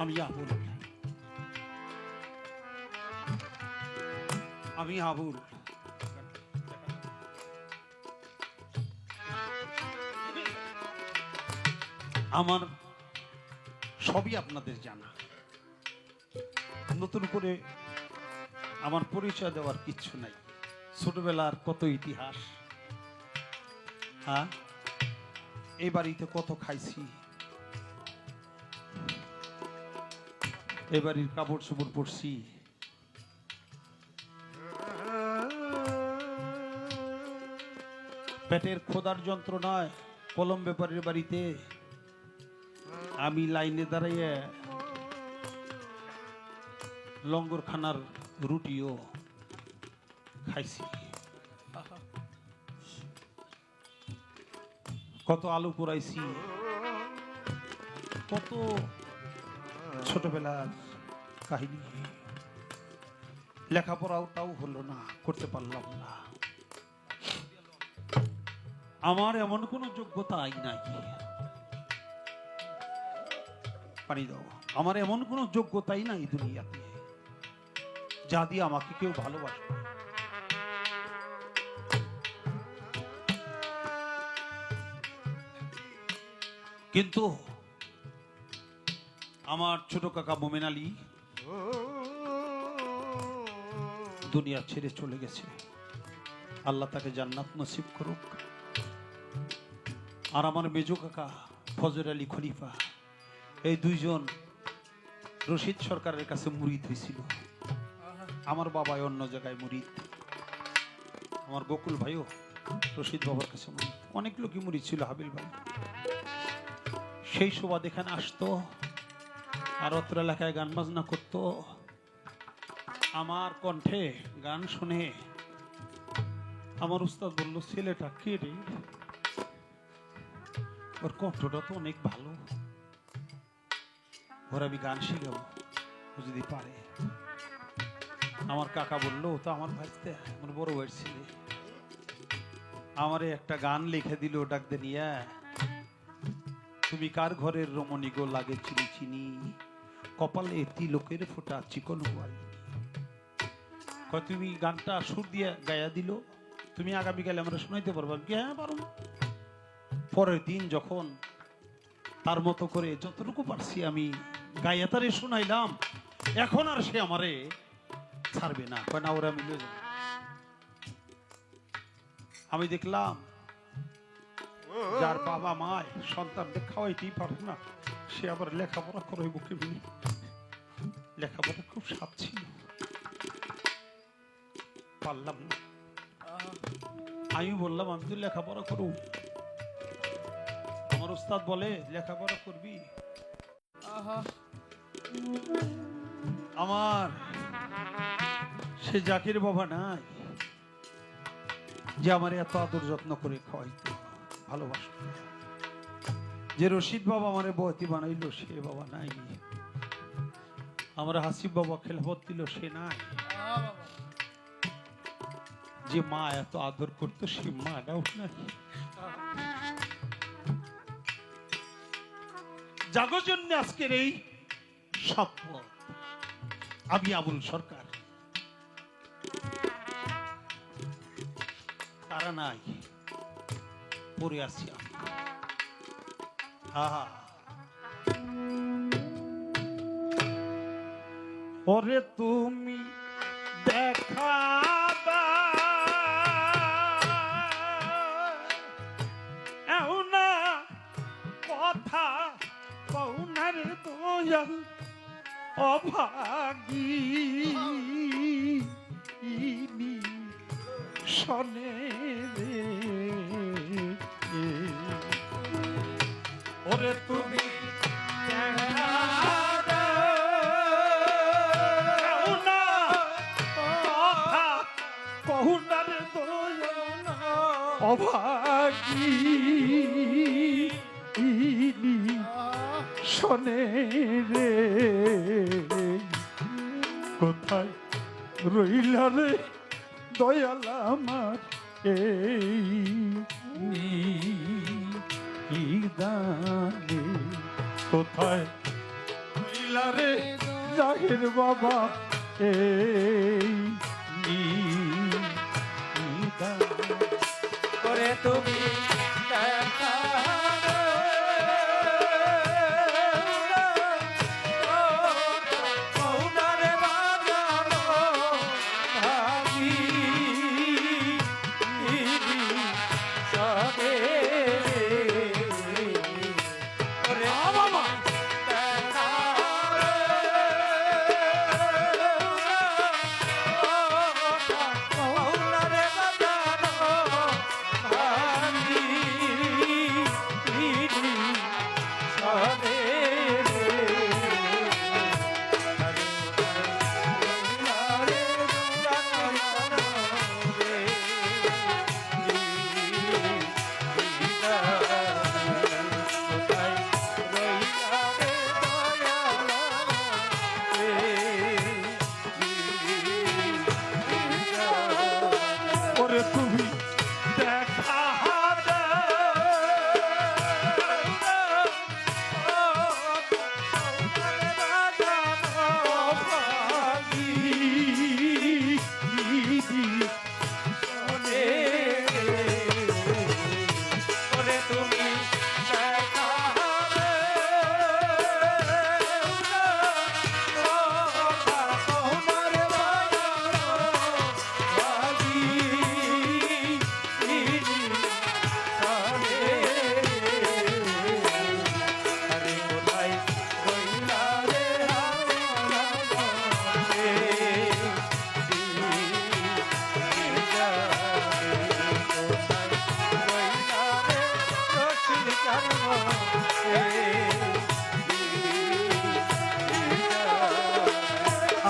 আমি আবুল, আমি আবুল। আমার সবই আপনাদের জানা, নতুন করে আমার পরিচয় দেওয়ার কিচ্ছু নাই। ছোটবেলার কত ইতিহাস, হ্যাঁ, এই বাড়িতে কত খাইছি, এ বাড়ির কাপড় চোপড় পরছি, পেটের খোদার যন্ত্রণায় কলম ব্যাপারীর বাড়িতে আমি লাইনে দাঁড়াইয়ে লঙ্গরখানার রুটিও খাইছি, কত আলু পোড়াইছি, কত ছোটবেলার কাহিনী। লেখাপড়াটাও হলো না, করতে পারলাম না। আমার এমন কোনো যোগ্যতাই নাই, পানি দাও, আমার এমন কোনো যোগ্যতাই নাই দুনিয়াতে যা দিয়ে আমাকে কেউ ভালোবাসবে। কিন্তু আমার ছোট কাকা মোমেন আলী দুনিয়া ছেড়ে চলে গেছে, আল্লাহ তাকে জান্নাত নসিব করুক। আর আমার মেজো কাকা ফজর আলী খলিফা, এই দুইজন রশিদ সরকারের কাছে মুরিদ হয়েছিল। আমার বাবাই অন্য জায়গায় মুরিদ, আমার বকুল ভাইও রশিদ বাবার কাছে মুরিদ, অনেক লোকই মুরিদ ছিল, হাবিল ভাই। সেই সুবাদ এখানে আসতো আর অত্র এলাকায় গান বাজনা করতো। আমার কণ্ঠে গান শুনে আমার উস্তাদ বলল, ছেলেটা কে রে, ওর কণ্ঠটা তো অনেক ভালো, ওর আমি গান শিখাবো ও যদি পারে। আমার কাকা বললো, তো আমার ভাইতে, আমার বড় ভাইয়ের ছেলে, আমারে একটা গান লিখে দিল ডাক দে নিয়া, তুমি কার ঘরের রমণী গো লাগে চিনি চিনি, কপালে তিলকের ফোঁটা চিকন হওয়াই। তুমি গানটা সুর দিয়ে গায়া দিল, তুমি আগামীকালে আমরা শোনাইতে পারবো? হ্যাঁ পারো। পরের দিন যখন তার মতো করে যতটুকু পারছি আমি গায়া তারে শোনাইলাম, এখন আর সে আমারে ছাড়বে না, কয় না ওরা মিলে যাবে। আমি দেখলাম যার বাবা মায় সন্তানকে খাওয়াইতেই পারে না, সে আবার লেখাপড়া করে বুকে মিলে। লেখাপড়া খুব স্বাদ ছিল, পারলাম না। আমি বললাম, আমি তো লেখাপড়া করব। আমার উস্তাদ বলে, লেখাপড়া করবি? আমার সে জাকির বাবা নাই যে আমার এত আদর যত্ন করে খাওয়াইতো, ভালোবাসত। যে রশিদ বাবা আমারে বহতি বানাইলো, সে বাবা নাই। আমার হাসিব বাবা খেলাফত দিল, সে নাই। যে মা এত আদর করতো, সে মাটাও নাই। জাগো জন্য আজকের এই সম্পদ। আমি আবুল সরকার, তারা নাই, পড়ে আছি আমি। আহা, ওরে তুমি দেখা কথা কৌনার দয়াল অভাগী শোনে রে, ওরে তুমি কহুনার দয়াল অভাগী শোনে রে, কোথায় রইলা রে দয়াল আমার এই দানে, কোথায় রইলা রইলা রে জাহির বাবা এই করে তুমি দেখা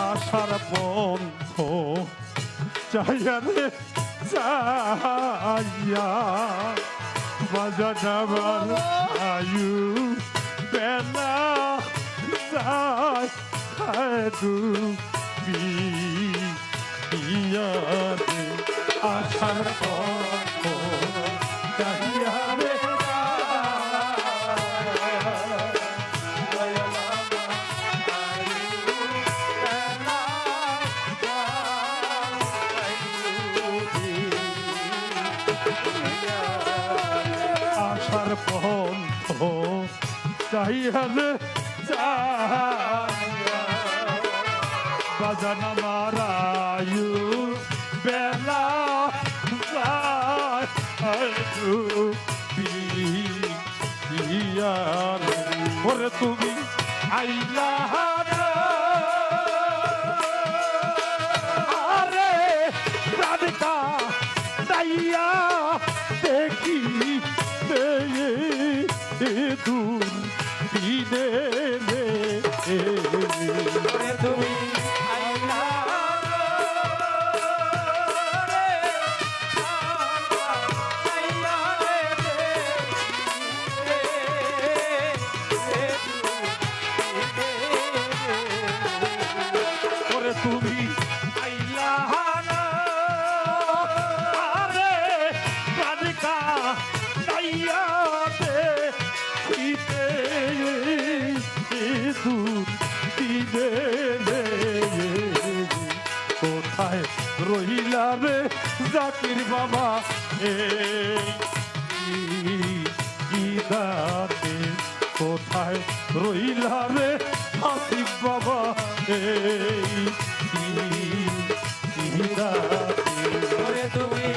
আশার বন্ধ চাইয়া রে চাইয়া বাজার আয়ু বেলা যায় ডুবিয়া রে আশার বন্ধ চাইয়া রে আশার পন্থ চাইয়ালে বাজান মারায়ু বেলা ওরে তুমি আইলা আরে রাধিকা দাইয়া দেখি দূর দিনে রে তুমি আইলা তুমি আইলা আরে রাধিকা দাইয়া দেখি দূর দিনে রে কোথায় রইলা রে জাকির বাবা গীতাতে কোথায় রইলা রে আসিফ বাবা গীতাতে তুমি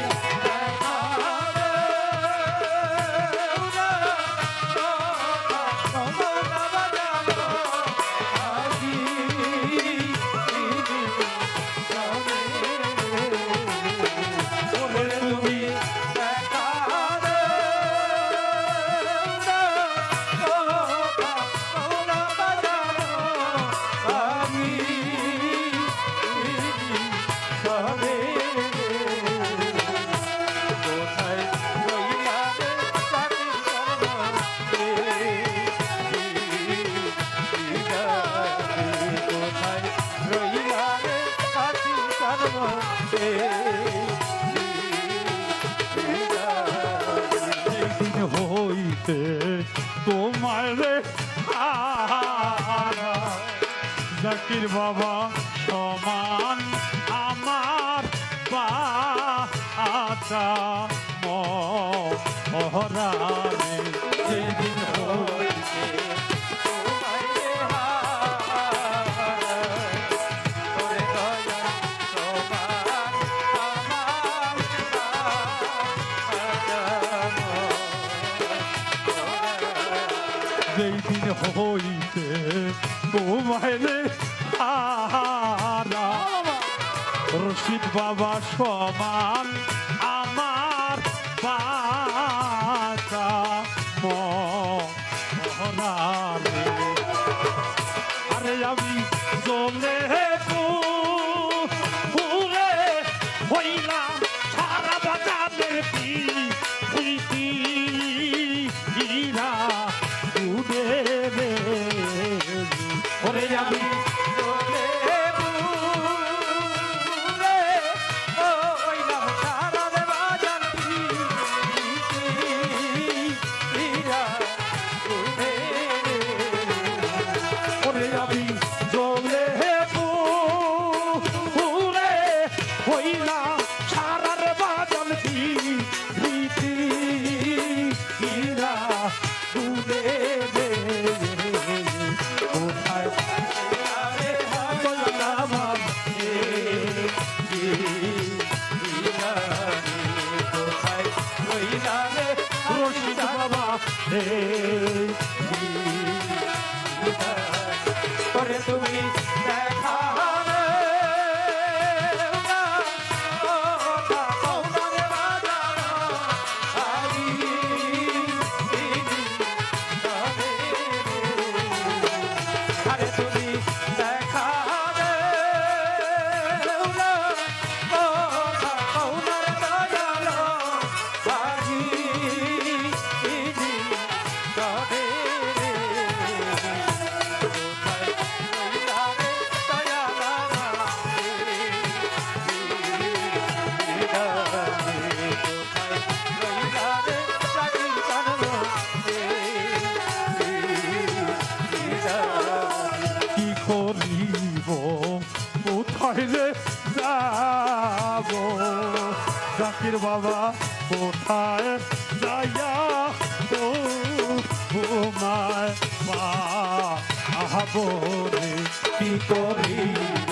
হইতে তোমার জাকির বাবা সমান আমার বাঁচা মহারানে যেদিন হইতে তোমায় রে হারাই, ওরে দয়াল সমান আমার যেই দিন হইতে তোমায় রে হারা রশিদ বাবা সমান আমার বাঁচা মহারানে আরে আমি চলে পুরে হইলাম সারা বাজারের পিরা উড়ে রে ওরে আমি চলে পুরে হইলাম সারা রে বাজার পিরা উড়ে রে। ওরে আমি জলে পুরে হইলাম সারার বাদল রীতি ইরা উড়ে রে কোথায় বললাম রশিদ বাবা হে করে তুমি দেখাবে না, ওঠা কৌদারে বাজানো আরি তবে আরে তুমি দেখাবে না, ওঠা কৌদারে বাজানো আরি তবে কি করিব কোথায় রে যাব জাকির বাবা কোথায় যাইয়া তো ঘুমায় রে কি করিব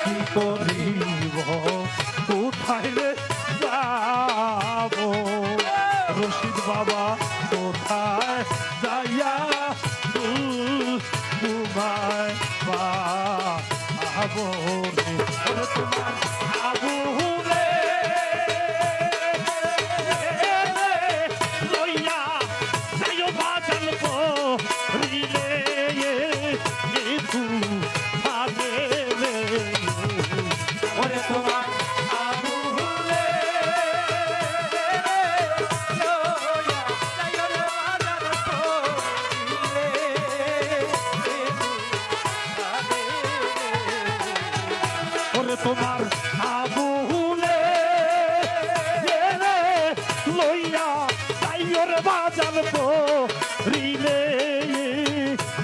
কি করিব কোথায় রে যাব রশিদ বাবা কোথায় যাইয়া তোমায় পাবো রে ওরে তোমার আবু রে লইয়া যাইও বাজান রিলে ওরে তোমার আবু রে লইয়া যাইও রে বাজার ওরে তোমার আবুলে লইয়া তাইর বাজান রিলে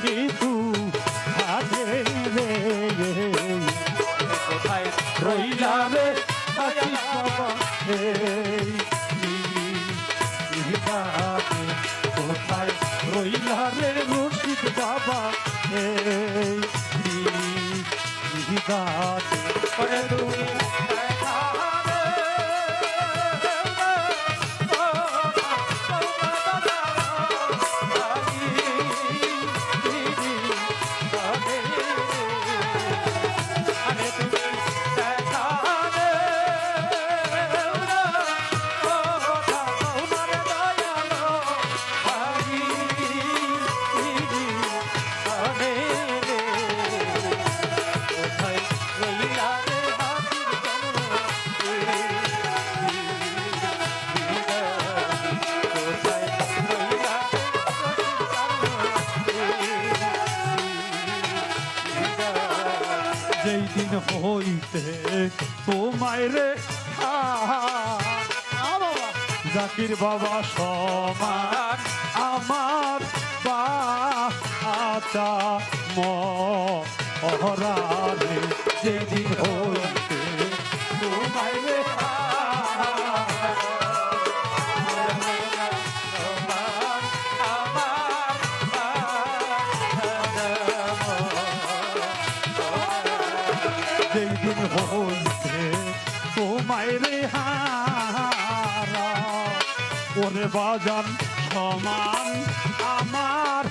কিন্তু হাতে রে কোথায় রইলা রে আশিস বাবা এই নিহিতাতে কোথায় রইলা রে রশিদ বাবা এই নিহিতাতে ওরে তুমি রইলা রে হাতির যেই দিন হইতে তোমায় রে জাকির বাবা সমান আমার বাচা মহারে যেদিন হইতে তোমায় রে যেই দিন হইতে তোমায় রে হারা ওরে বাজান সমান আমার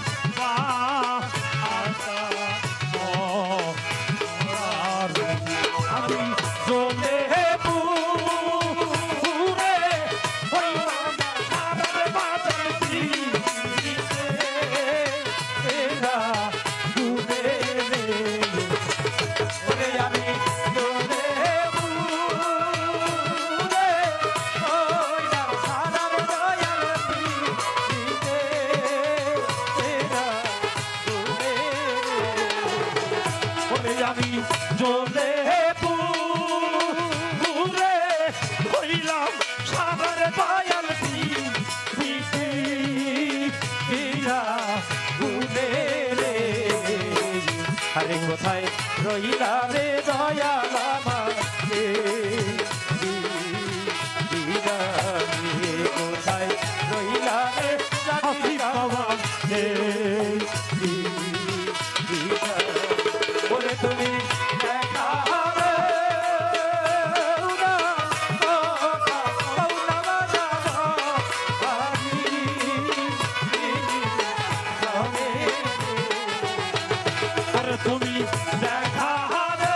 আমি জলে পুরে আমি জলে পুরে হইলাম সাগর পায়াল আরে কোথায় রইলা রে দয়াল আমার কোথায় রইলা রে বাবা বলে তুমি দেখাবে তুমি দেখাবে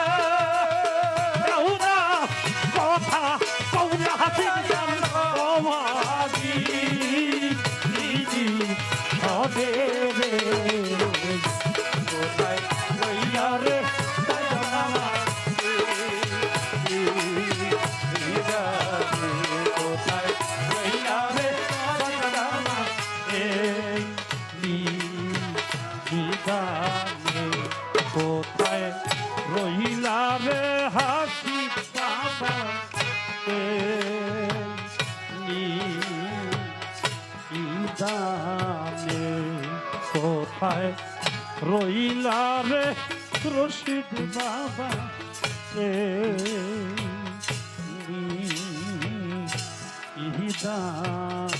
কথা কৌলা হাসি হবে রে কোথায় রইলা রে কোথায় রইলা রে কোথায় রইলা রে হাসি বাবা কোথায় রইলা রে রশিদ বাবা ইদানে